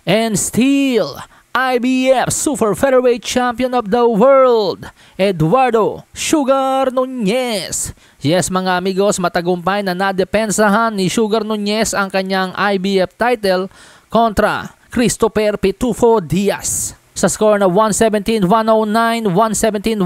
And still, IBF Super Featherweight Champion of the World, Eduardo Sugar Nunez. Yes mga amigos, matagumpay na nadepensahan ni Sugar Nunez ang kanyang IBF title kontra Christopher Pitufo Diaz. Sa score na 117-109, 117-109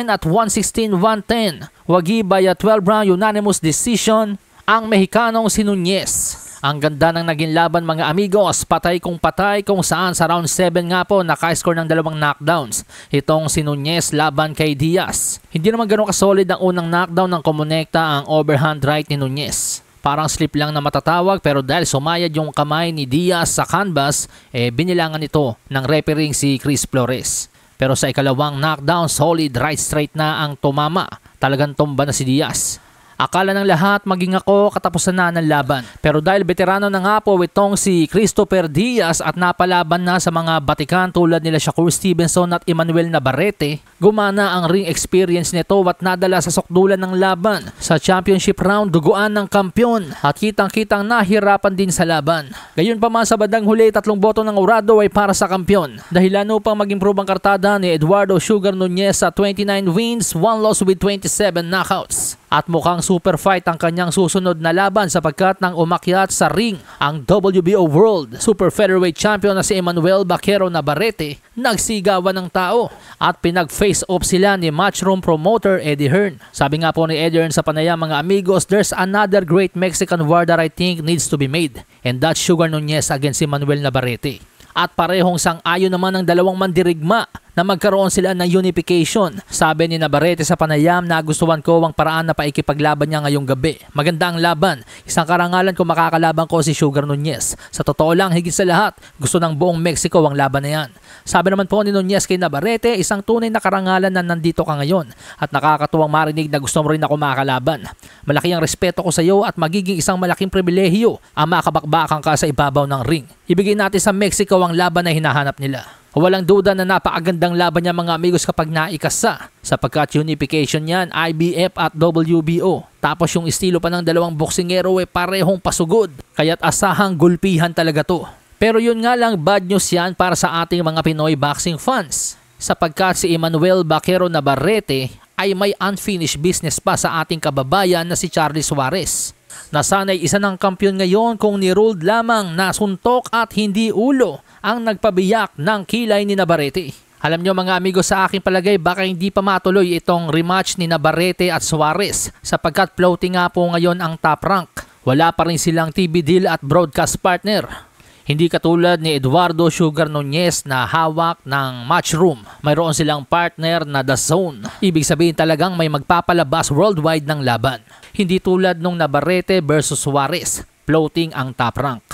at 116-110. Wagi by a 12-round unanimous decision ang Mexicanong si Nunez. Ang ganda ng naging laban mga amigos, patay kung saan sa round 7 nga po naka-score ng 2 knockdowns. Itong si Nunez laban kay Diaz. Hindi naman ganoon kasolid ang unang knockdown ng kumonekta ang overhand right ni Nunez. Parang slip lang na matatawag pero dahil sumayad yung kamay ni Diaz sa canvas, binilangan ito ng referee si Chris Flores. Pero sa ikalawang knockdown, solid right straight na ang tumama. Talagang tumba na si Diaz. Akala ng lahat maging ako katapusan na ng laban. Pero dahil veterano na nga po itong si Christopher Diaz at napalaban na sa mga batikan tulad nila Shakur Stevenson at Emmanuel Navarrete, gumana ang ring experience nito at nadala sa sukdulan ng laban. Sa championship round, duguan ng kampyon at kitang-kitang nahirapan din sa laban. Gayunpaman sa bandang huli, 3 boto ng Urado ay para sa kampyon. Dahilan upang mag-improve ang kartada ni Eduardo Sugar Nunez sa 29 wins, 1 loss with 27 knockouts. At mukhang super fight ang kanyang susunod na laban sapagkat nang umakyat sa ring ang WBO World Super Featherweight Champion na si Emmanuel Baquero Navarrete, nagsigawan ng tao at pinag-face off sila ni matchroom promoter Eddie Hearn. Sabi nga po ni Eddie Hearn sa panayam mga amigos, there's another great Mexican war that I think needs to be made, and that's Sugar Nunez against Emmanuel Navarrete. At parehong sang-ayon naman ng dalawang mandirigma na magkaroon sila ng unification. Sabi ni Navarrete sa panayam, nagustuhan ko ang paraan na paikipaglaban niya ngayong gabi. Maganda ang laban. Isang karangalan kung makakalaban ko si Sugar Nunez. Sa totoo lang, higit sa lahat, gusto ng buong Mexico ang laban na yan. Sabi naman po ni Nunez kay Navarrete, isang tunay na karangalan na nandito ka ngayon at nakakatuwang marinig na gusto mo rin ako makakalaban. Malaki ang respeto ko sa iyo at magiging isang malaking pribilehiyo ang makabakbakan ka sa ibabaw ng ring. Ibigay natin sa Mexico ang laban na hinahanap nila. Walang duda na napakagandang laban niya mga amigos kapag naikasa sapagkat unification yan, IBF at WBO. Tapos yung estilo pa ng dalawang boksingero parehong pasugod. Kaya't asahang gulpihan talaga to. Pero yun nga lang, bad news yan para sa ating mga Pinoy boxing fans. Sapagkat si Emmanuel Baquero Navarrete ay may unfinished business pa sa ating kababayan na si Charlie Suarez. Nasanay isa ng kampiyon ngayon kung ni-ruled lamang na suntok at hindi ulo ang nagpabiyak ng kilay ni Navarrete. Alam nyo mga amigo, sa aking palagay baka hindi pa matuloy itong rematch ni Navarrete at Suarez sapagkat floating nga po ngayon ang top rank. Wala pa rin silang TV deal at broadcast partner. Hindi katulad ni Eduardo Sugar Nunez na hawak ng matchroom. Mayroon silang partner na The Zone. Ibig sabihin talagang may magpapalabas worldwide ng laban. Hindi tulad nung Navarrete versus Suarez. Floating ang top rank.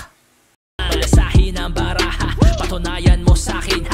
Malasahin ang baraha, patunayan mo sa'kin